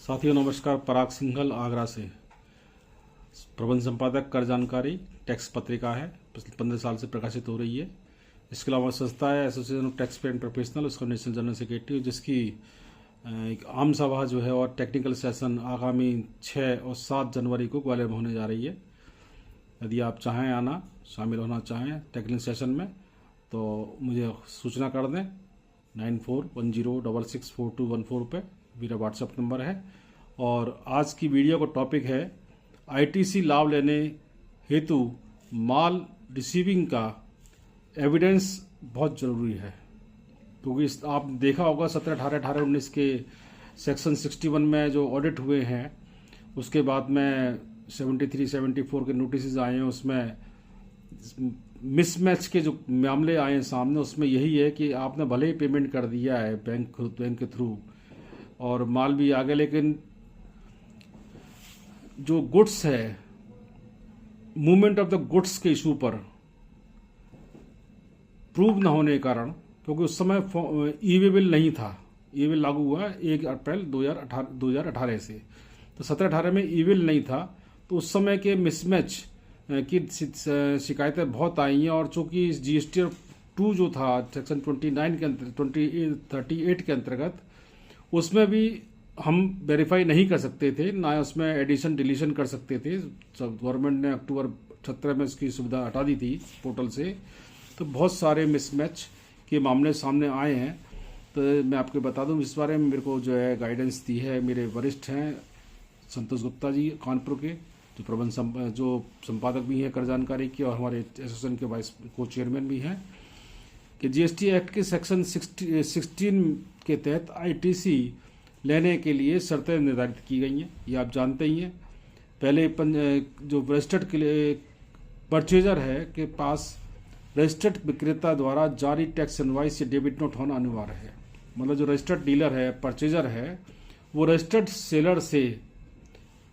साथियों नमस्कार। पराग सिंघल आगरा से प्रबंध संपादक कर जानकारी टैक्स पत्रिका है, पिछले 15 साल से प्रकाशित हो रही है। इसके अलावा संस्था है association of tax payer and professional, उसका नेशनल जनरल सेक्रेटरी, जिसकी एक आम सभा जो है और टेक्निकल सेशन आगामी 6 और 7 जनवरी को ग्वालियर में होने जा रही है। यदि आप चाहें आना, शामिल होना चाहें टेक्निकल सेशन में, तो मुझे सूचना कर दें। 9410664214 पे मेरा व्हाट्सएप नंबर है। और आज की वीडियो का टॉपिक है आईटीसी लाभ लेने हेतु माल रिसीविंग का एविडेंस बहुत ज़रूरी है, क्योंकि आप देखा होगा 17, 18, 18, 19 के सेक्शन 61 में जो ऑडिट हुए हैं, उसके बाद में 73, 74 के नोटिस आए हैं, उसमें मिसमैच के जो मामले आए हैं सामने, उसमें यही है कि आपने भले ही पेमेंट कर दिया है बैंक के थ्रू और माल भी आ गया, लेकिन जो गुड्स है, मूवमेंट ऑफ द गुड्स के इशू पर प्रूव न होने के कारण, क्योंकि उस समय ई वे बिल नहीं था, ई वे लागू हुआ 1 अप्रैल 2018 से, तो 17-18 में ई बिल नहीं था, तो उस समय के मिसमैच की शिकायतें बहुत आई हैं। और चूंकि जीएसटी 2 जो था सेक्शन 29 के अंतर्गत 38 के अंतर्गत, उसमें भी हम वेरीफाई नहीं कर सकते थे, ना उसमें एडिशन डिलीशन कर सकते थे। गवर्नमेंट ने अक्टूबर 17 में इसकी सुविधा हटा दी थी पोर्टल से, तो बहुत सारे मिसमैच के मामले सामने आए हैं। तो मैं आपको बता दूं, इस बारे में मेरे को जो है गाइडेंस दी है मेरे वरिष्ठ हैं संतोष गुप्ता जी कानपुर के, जो संपादक भी हैं कर जानकारी के और हमारे एसोसिएशन के वाइस को चेयरमैन भी हैं, कि जीएसटी एक्ट के सेक्शन 16 के तहत आईटीसी लेने के लिए शर्तें निर्धारित की गई हैं। ये आप जानते ही हैं। पहले जो रजिस्टर्ड परचेजर है के पास रजिस्टर्ड विक्रेता द्वारा जारी टैक्स इनवॉइस या डेबिट नोट होना अनिवार्य है। मतलब जो रजिस्टर्ड डीलर है, परचेजर है, वो रजिस्टर्ड सेलर से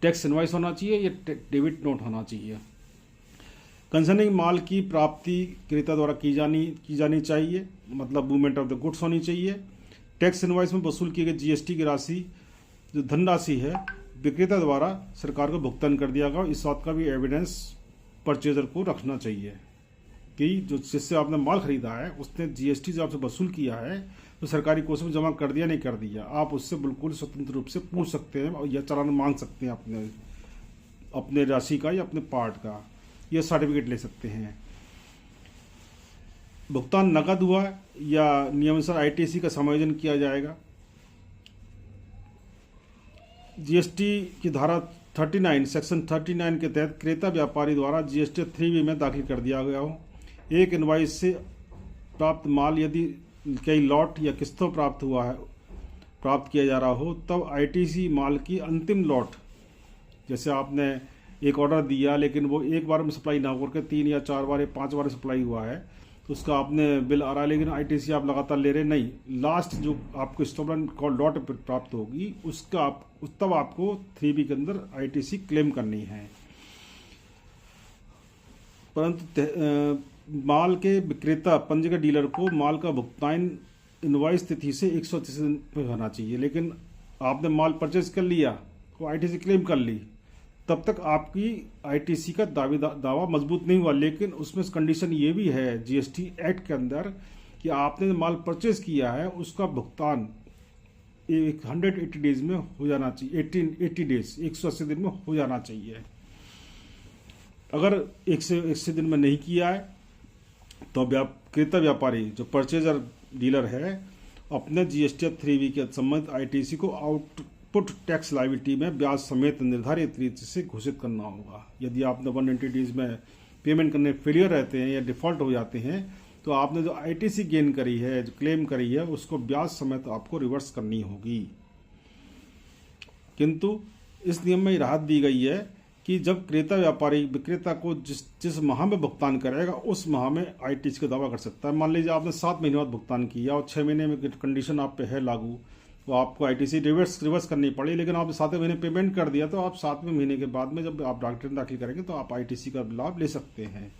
टैक्स इनवॉइस होना चाहिए या डेबिट नोट होना चाहिए। कंसर्निंग माल की प्राप्ति क्रेता द्वारा की जानी चाहिए, मतलब मूवमेंट ऑफ द गुड्स होनी चाहिए। टैक्स इनवॉइस में वसूल किए गए जीएसटी की राशि, जो धनराशि है, विक्रेता द्वारा सरकार को भुगतान कर दिया गया। इस बात का भी एविडेंस परचेजर को रखना चाहिए कि जो जिससे आपने माल खरीदा है उसने जीएसटी जो आपसे वसूल किया है तो सरकारी कोष में जमा कर दिया नहीं कर दिया, आप उससे बिल्कुल स्वतंत्र रूप से पूछ सकते हैं और यह चालान मांग सकते हैं अपने राशि का या अपने पार्ट का, यह सर्टिफिकेट ले सकते हैं। भुगतान नकद हुआ या नियमानुसार आईटीसी का समायोजन किया जाएगा। जीएसटी की धारा 39 सेक्शन 39 के तहत क्रेता व्यापारी द्वारा जीएसटी 3B में दाखिल कर दिया गया हो। एक इनवॉइस से प्राप्त माल यदि कई लॉट या किस्तों प्राप्त किया जा रहा हो, तब आईटीसी माल की अंतिम लॉट, जैसे आपने एक ऑर्डर दिया लेकिन वो एक बार में सप्लाई ना होकर 3 या 4 बार या 5 बार सप्लाई हुआ है, तो उसका आपने बिल आ रहा है, लेकिन आईटीसी आप लगातार ले रहे नहीं, लास्ट जो आपको इंस्टॉलमेंट कॉल लॉट प्राप्त होगी उसका तब आपको 3B के अंदर आईटीसी क्लेम करनी है। परंतु माल के विक्रेता पंजीकृत डीलर को माल का भुगतान इनवॉइस तिथि से 130 दिन में होना चाहिए। लेकिन आपने माल परचेज कर लिया, तो आईटीसी क्लेम कर ली, तब तक आपकी आईटीसी का दावा मजबूत नहीं हुआ। लेकिन उसमें कंडीशन ये भी है जीएसटी एक्ट के अंदर कि आपने माल परचेज किया है उसका भुगतान 180 डेज में हो जाना चाहिए, 80 डेज 180 दिन में हो जाना चाहिए। अगर 180 दिन में नहीं किया है तो क्रेता व्यापारी जो परचेजर डीलर है अपने जीएसटी 3B के संबंधित आईटीसी को आउटपुट टैक्स लायबिलिटी में ब्याज समेत निर्धारित रीति से घोषित करना होगा। यदि आपने 180 डेज में पेमेंट करने फेलियर रहते हैं या डिफॉल्ट हो जाते हैं, तो आपने जो आईटीसी गेन करी है, जो क्लेम करी है, उसको ब्याज समेत आपको रिवर्स करनी होगी। किंतु इस नियम में राहत दी गई है कि जब क्रेता व्यापारी विक्रेता को जिस माह में भुगतान करेगा उस माह में आईटीसी का दावा कर सकता है। मान लीजिए आपने 7 महीने बाद भुगतान किया और 6 महीने में कंडीशन आप पे है लागू, तो आपको आईटीसी रिवर्स करनी पड़ी, लेकिन आपने 7वें महीने पेमेंट कर दिया, तो आप 7वें महीने के बाद में जब आप रिटर्न दाखिल करेंगे तो आप आईटीसी का लाभ ले सकते हैं।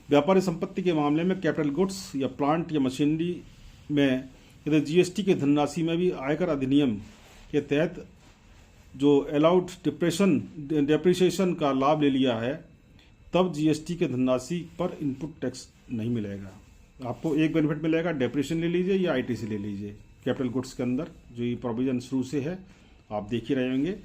व्यापारी संपत्ति के मामले में कैपिटल गुड्स या प्लांट या मशीनरी में यदि जीएसटी की धनराशि में भी आयकर अधिनियम के तहत जो अलाउड डेप्रिसिएशन का लाभ ले लिया है, तब जीएसटी के धनराशि पर इनपुट टैक्स नहीं मिलेगा। आपको एक बेनिफिट मिलेगा, डेप्रिसिएशन ले लीजिए या आईटीसी ले लीजिए। कैपिटल गुड्स के अंदर जो ये प्रोविजन शुरू से है, आप देख ही रहे होंगे।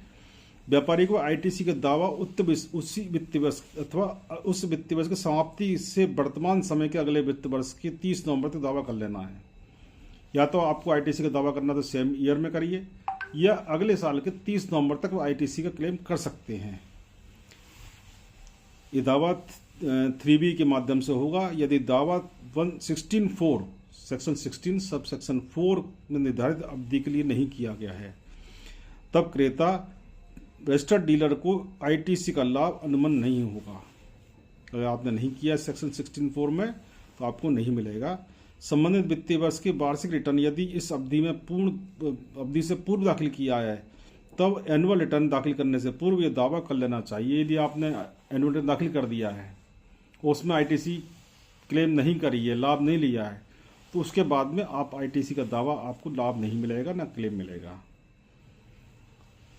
व्यापारी को आईटीसी का दावा उसी वित्तीय वर्ष अथवा उस वित्तीय वर्ष की समाप्ति से वर्तमान समय के अगले वित्तीय वर्ष के 30 नवंबर तक दावा कर लेना है। या तो आपको आईटीसी का दावा करना तो सेम ईयर में करिए, या अगले साल के 30 नवंबर तक आईटीसी का क्लेम कर सकते हैं। ये दावा 3B के माध्यम से होगा। यदि दावा 116(4) सेक्शन 16 सब सेक्शन 4 में निर्धारित अवधि के लिए नहीं किया गया है, तब क्रेता रजिस्टर्ड डीलर को आईटीसी का लाभ अनुमन नहीं होगा। अगर आपने नहीं किया सेक्शन 16(4) में तो आपको नहीं मिलेगा। संबंधित वित्तीय वर्ष के वार्षिक रिटर्न यदि इस अवधि से पूर्व दाखिल किया है, तब एनुअल रिटर्न दाखिल करने से पूर्व ये दावा कर लेना चाहिए। यदि आपने एनुअल रिटर्न दाखिल कर दिया है, उसमें आईटीसी क्लेम नहीं करी है, लाभ नहीं लिया है, तो उसके बाद में आप आईटीसी का दावा आपको लाभ नहीं मिलेगा, ना क्लेम मिलेगा।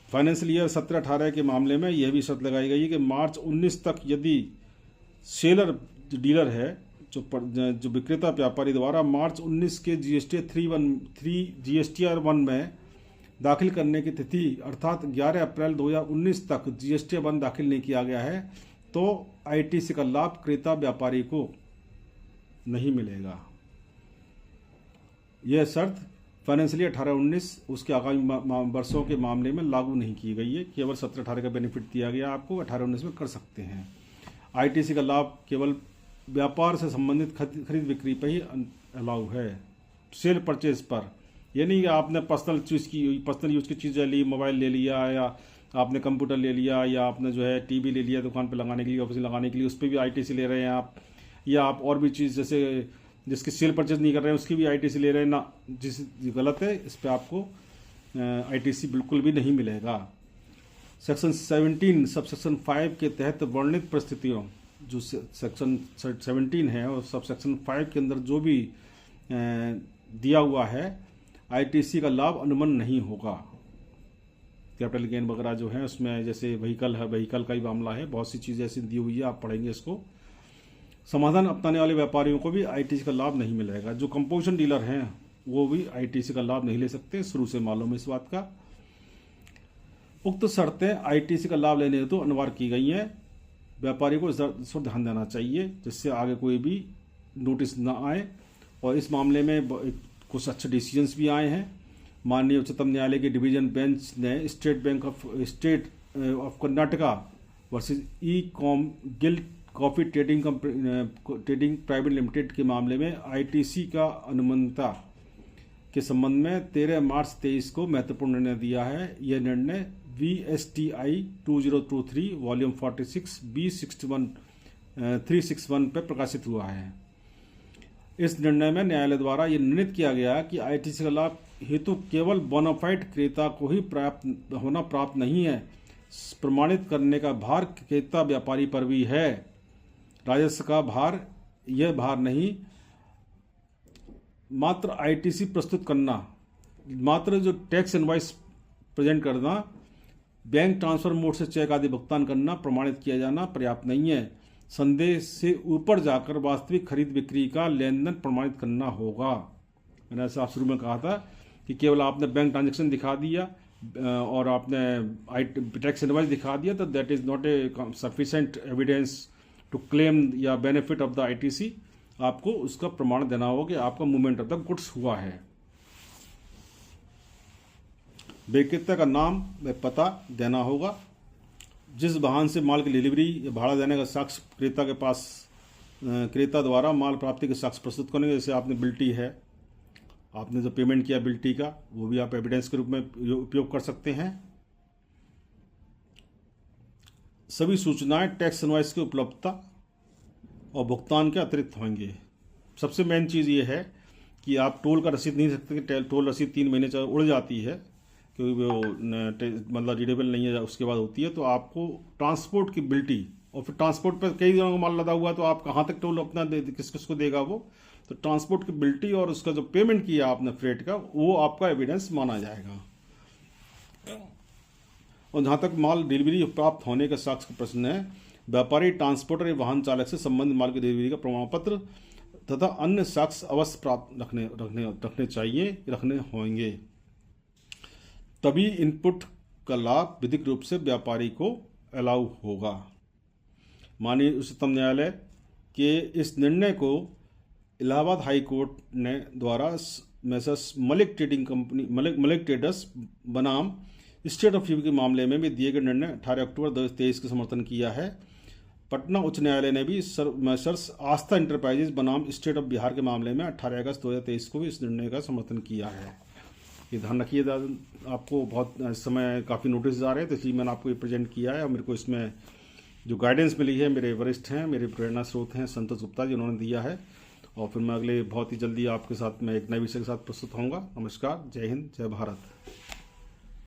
फाइनेंशियल ईयर 17-18 के मामले में यह भी शर्त लगाई गई है कि मार्च 19 तक यदि सेलर डीलर है, जो विक्रेता व्यापारी द्वारा मार्च 19 के जीएसटीआर 1 में दाखिल करने की तिथि अर्थात 11 अप्रैल 2019 तक जीएसटीआर 1 दाखिल नहीं किया गया है, तो आईटीसी का लाभ क्रेता व्यापारी को नहीं मिलेगा। यह शर्त फाइनेंशियल 18-19 उसके आगामी वर्षों के मामले में लागू नहीं की गई है। केवल 17-18 का बेनिफिट दिया गया, आपको 18-19 में कर सकते हैं। आईटीसी का लाभ केवल व्यापार से संबंधित खरीद बिक्री पर ही अलाउ है, सेल परचेज पर। ये नहीं कि आपने पर्सनल यूज की चीज़ें ली, मोबाइल ले लिया, या आपने कंप्यूटर ले लिया, या आपने जो है टीवी ले लिया दुकान पे लगाने के लिए, ऑफिस में लगाने के लिए, उस पर भी आईटीसी ले रहे हैं आप। या आप और भी चीज़ जैसे जिसकी सेल परचेज नहीं कर रहे हैं उसकी भी आईटीसी ले रहे हैं ना, जिस गलत है, इस पर आपको आईटीसी बिल्कुल भी नहीं मिलेगा। सेक्शन 17 सब सेक्शन 5 के तहत वर्णित परिस्थितियों, जो सेक्शन 17 है और सब सेक्शन 5 के अंदर जो भी दिया हुआ है, आईटीसी का लाभ अनुमन नहीं होगा। कैपिटल गेन वगैरह जो है उसमें, जैसे व्हीकल का ही मामला है, बहुत सी चीज़ें ऐसी दी हुई है, आप पढ़ेंगे इसको। समाधान अपनाने वाले व्यापारियों को भी आईटीसी का लाभ नहीं मिलेगा। जो कंपोजिशन डीलर हैं वो भी आईटीसी का लाभ नहीं ले सकते, शुरू से मालूम है इस बात का। उक्त शर्तें आईटीसी का लाभ लेने हेतु अनिवार्य की गई हैं। व्यापारी को इस पर ध्यान देना चाहिए, जिससे आगे कोई भी नोटिस ना आए। और इस मामले में कुछ अच्छे डिसीजंस भी आए हैं। माननीय उच्चतम न्यायालय के डिवीजन बेंच ने state of Karnataka versus e-com guild coffee trading private limited के मामले में आईटीसी का अनुमन्यता के संबंध में 13 मार्च 23 को महत्वपूर्ण निर्णय दिया है। यह निर्णय VSTI 2023 वॉल्यूम 46 B361 पर प्रकाशित हुआ है। इस निर्णय में न्यायालय द्वारा यह निर्णित किया गया कि आईटीसी का लाभ हेतु केवल बोनाफाइड क्रेता को ही प्राप्त नहीं है, प्रमाणित करने का भार क्रेता व्यापारी पर भी है। राजस्व का भार, यह भार नहीं, मात्र आईटीसी प्रस्तुत करना, मात्र जो टैक्स इनवॉइस प्रेजेंट करना, बैंक ट्रांसफर मोड से चेक आदि भुगतान करना, प्रमाणित किया जाना पर्याप्त नहीं है। संदेह से ऊपर जाकर वास्तविक खरीद बिक्री का लेन देन प्रमाणित करना होगा। मैंने ऐसा शुरू में कहा था कि केवल आपने बैंक ट्रांजेक्शन दिखा दिया और आपने टैक्स इनवॉइस दिखा दिया, तो that is not a sufficient evidence to claim या बेनिफिट ऑफ द आईटीसी। आपको उसका प्रमाण देना होगा कि आपका मूवमेंट ऑफ द गुड्स हुआ है। विक्रेता का नाम व पता देना होगा। जिस वाहन से माल की डिलीवरी या भाड़ा देने का साक्ष्य क्रेता के पास, क्रेता द्वारा माल प्राप्ति के साक्ष्य प्रस्तुत करेंगे। जैसे आपने बिल्टी है, आपने जो पेमेंट किया बिल्टी का, वो भी आप एविडेंस के रूप में उपयोग कर सकते हैं। सभी सूचनाएं टैक्स इनवॉइस की उपलब्धता और भुगतान के अतिरिक्त होंगे। सबसे मेन चीज़ ये है कि आप टोल का रसीद नहीं सकते कि टोल रसीद 3 महीने उड़ जाती है, क्योंकि वो मतलब रीडेबल नहीं है, उसके बाद होती है। तो आपको ट्रांसपोर्ट की बिल्टी, और फिर ट्रांसपोर्ट पर कई दिनों का माल लदा हुआ, तो आप कहाँ तक टोल अपना किस को देगा वो। तो ट्रांसपोर्ट की बिल्टी और उसका जो पेमेंट किया आपने फ्रेट का, वो आपका एविडेंस माना जाएगा। और जहाँ तक माल डिलीवरी प्राप्त होने के साक्ष्य का प्रश्न है, व्यापारी ट्रांसपोर्टर या वाहन चालक से संबंधित माल की डिलीवरी का प्रमाण पत्र तथा अन्य साक्ष्य अवश्य प्राप्त रखने चाहिए, रखने होंगे, तभी इनपुट का लाभ विधिक रूप से व्यापारी को अलाउ होगा। माननीय उच्चतम न्यायालय के इस निर्णय को इलाहाबाद हाई कोर्ट ने द्वारा Messrs Malik trading company Malik traders बनाम स्टेट ऑफ यूपी के मामले में भी दिए गए निर्णय 18 अक्टूबर 2023 का समर्थन किया है। पटना उच्च न्यायालय ने भी मैसर्स आस्था इंटरप्राइजेज बनाम स्टेट ऑफ बिहार के मामले में 18 अगस्त 2023 को भी इस निर्णय का समर्थन किया है। ये ध्यान रखिए, आपको बहुत इस समय काफ़ी नोटिस आ रहे हैं, तो इसलिए मैंने आपको ये प्रेजेंट किया है। और मेरे को इसमें जो गाइडेंस मिली है, मेरे वरिष्ठ हैं, मेरे प्रेरणा स्रोत हैं संतोष गुप्ता जी, उन्होंने दिया है। और फिर मैं अगले बहुत ही जल्दी आपके साथ मैं एक नए विषय के साथ प्रस्तुत होऊंगा। नमस्कार, जय हिंद, जय भारत।